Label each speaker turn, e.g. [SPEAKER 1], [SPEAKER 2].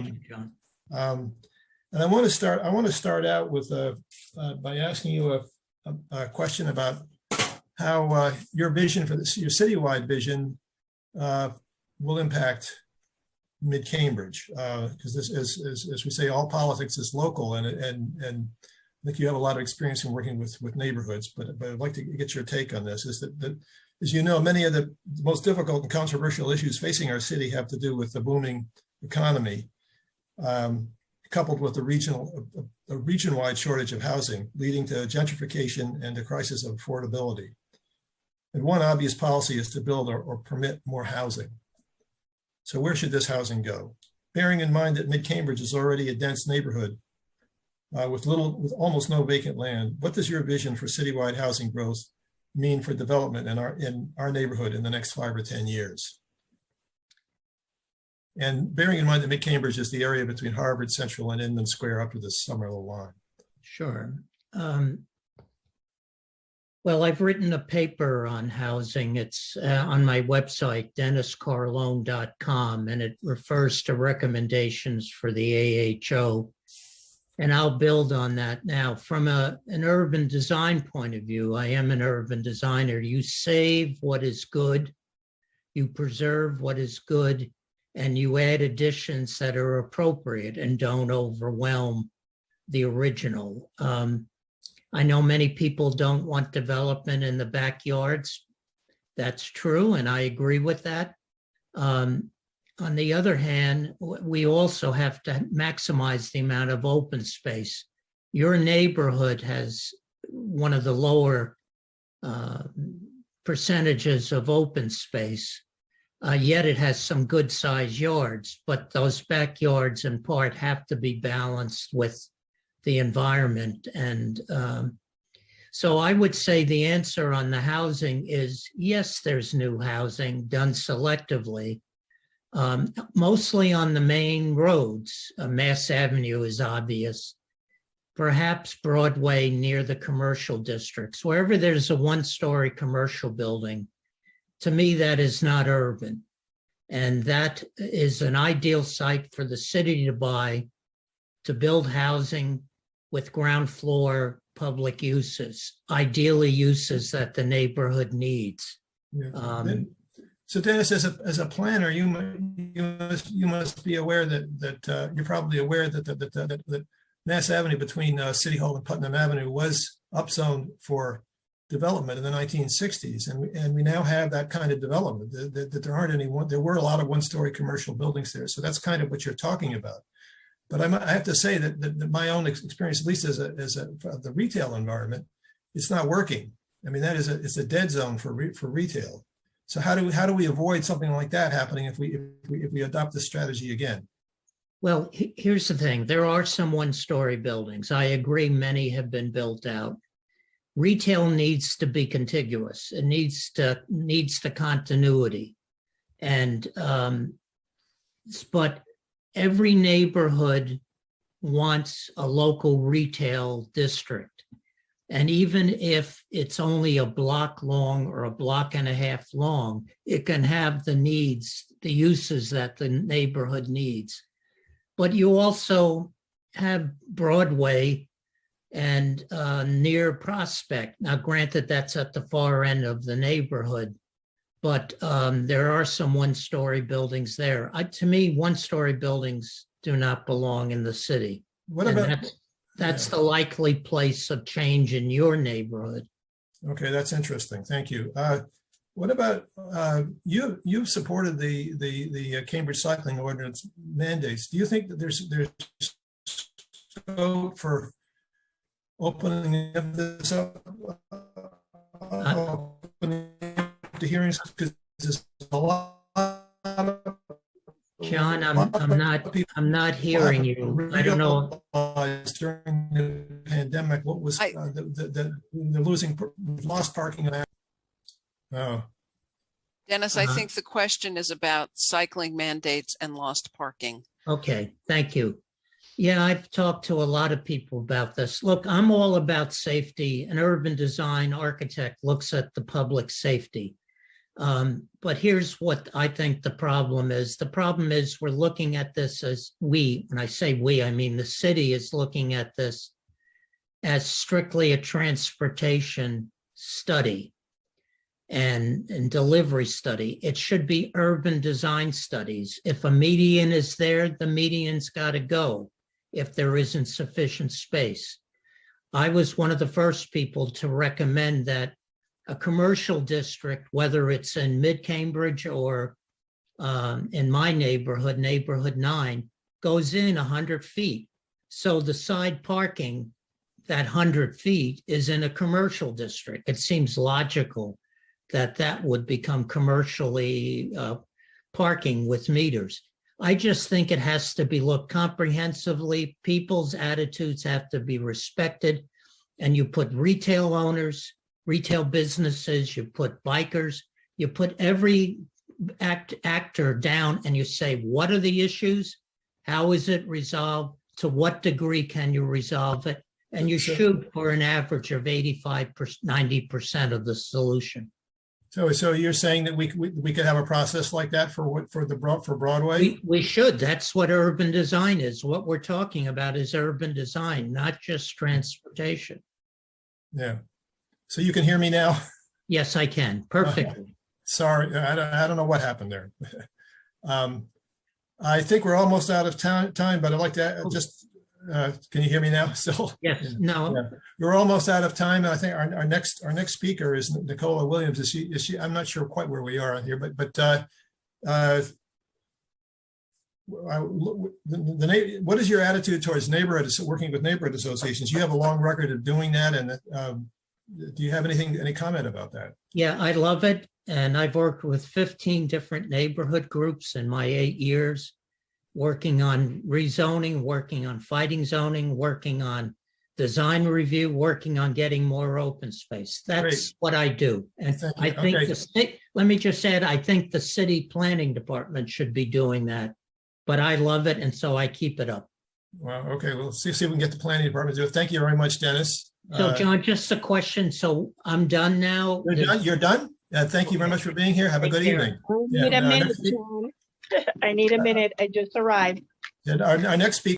[SPEAKER 1] Thank you, John.
[SPEAKER 2] And I want to start out with by asking you a question about how your vision for this, your citywide vision, will impact mid-Cambridge, because this is, as we say, all politics is local, and I think you have a lot of experience in working with neighborhoods. But I'd like to get your take on this. Is that as you know, many of the most difficult and controversial issues facing our city have to do with the booming economy, coupled with a region-wide shortage of housing, leading to gentrification and a crisis of affordability. And one obvious policy is to build or permit more housing. So where should this housing go? Bearing in mind that Mid-Cambridge is already a dense neighborhood with almost no vacant land, what does your vision for citywide housing growth mean for development in our neighborhood in the next 5 or 10 years? And bearing in mind that Mid-Cambridge is the area between Harvard, Central, and Inman Square up to the Summerlin line.
[SPEAKER 1] Sure. Well, I've written a paper on housing. It's on my website, denniscarlone.com, and it refers to recommendations for the AHO. And I'll build on that now. From an urban design point of view, I am an urban designer. You save what is good, you preserve what is good, and you add additions that are appropriate and don't overwhelm the original. I know many people don't want development in the backyards. That's true, and I agree with that. On the other hand, we also have to maximize the amount of open space. Your neighborhood has one of the lower percentages of open space, yet it has some good sized yards, but those backyards in part have to be balanced with the environment. And so I would say the answer on the housing is yes, there's new housing done selectively, mostly on the main roads. Mass Avenue is obvious, perhaps Broadway near the commercial districts. Wherever there's a one-story commercial building, to me, that is not urban. And that is an ideal site for the city to buy, to build housing with ground floor public uses, ideally uses that the neighborhood needs.
[SPEAKER 2] Yeah. So Dennis, as a planner, you must be aware that you're probably aware that Mass Avenue between City Hall and Putnam Avenue was upzoned for development in the 1960s, and we now have that kind of development. That there aren't any there were a lot of one-story commercial buildings there, so that's kind of what you're talking about. But I have to say that my own experience, at least as the retail environment, it's not working. I mean, it's a dead zone for retail. So how do we avoid something like that happening if we adopt this strategy again?
[SPEAKER 1] Well, here's the thing: there are some one-story buildings. I agree, many have been built out. Retail needs to be contiguous. It needs the continuity, and but every neighborhood wants a local retail district. And even if it's only a block long or a block and a half long, it can have the needs, the uses that the neighborhood needs. But you also have Broadway and near Prospect. Now, granted, that's at the far end of the neighborhood, but there are some one-story buildings there. To me, one-story buildings do not belong in the city.
[SPEAKER 2] What about
[SPEAKER 1] that's the likely place of change in your neighborhood.
[SPEAKER 2] Okay, that's interesting. Thank you. What about you've supported the Cambridge cycling ordinance mandates? Do you think that there's scope for opening this up, opening up to hearings? Because there's a lot of
[SPEAKER 1] John, I'm not hearing you. I don't know.
[SPEAKER 2] During the pandemic, what was the lost parking? Oh,
[SPEAKER 3] Dennis, I think the question is about cycling mandates and lost parking.
[SPEAKER 1] Okay, thank you. Yeah, I've talked to a lot of people about this. Look, I'm all about safety. An urban design architect looks at the public safety. But here's what I think the problem is. The problem is we're looking at this as when I say we, I mean the city is looking at this as strictly a transportation study and delivery study. It should be urban design studies. If a median is there, the median's got to go if there isn't sufficient space. I was one of the first people to recommend that a commercial district, whether it's in mid-Cambridge or in my neighborhood, neighborhood 9, goes in 100 feet. So the side parking, that 100 feet, is in a commercial district. It seems logical that that would become commercially parking with meters. I just think it has to be looked comprehensively. People's attitudes have to be respected. And you put retail owners, retail businesses, you put bikers, you put every actor down and you say, what are the issues? How is it resolved? To what degree can you resolve it? And you shoot for an average of 85%, 90% of the solution.
[SPEAKER 2] So you're saying that we could have a process like that for Broadway?
[SPEAKER 1] We should. That's what urban design is. What we're talking about is urban design, not just transportation.
[SPEAKER 2] Yeah. So you can hear me now?
[SPEAKER 1] Yes, I can. Perfectly.
[SPEAKER 2] Sorry, I don't know what happened there. I think we're almost out of time, but I'd like to just, can you hear me now still?
[SPEAKER 1] Yes, no.
[SPEAKER 2] Yeah. We're almost out of time. And I think our next speaker is Nicola Williams. Is she, I'm not sure quite where we are on here, what is your attitude towards working with neighborhood associations? You have a long record of doing that. And do you have any comment about that?
[SPEAKER 1] Yeah, I love it. And I've worked with 15 different neighborhood groups in my 8 years, working on rezoning, working on fighting zoning, working on design review, working on getting more open space. That's Great. What I do. And I think the state, let me just add, I think the city planning department should be doing that, but I love it. And so I keep it up.
[SPEAKER 2] Well, okay. Well, let's see if we can get the planning department to do it. Thank you very much, Dennis.
[SPEAKER 1] So John, just a question. So I'm done now.
[SPEAKER 2] You're done? Thank you very much for being here. Have a good evening.
[SPEAKER 4] I need a minute, John. I need a minute. I just arrived.
[SPEAKER 2] And our next speaker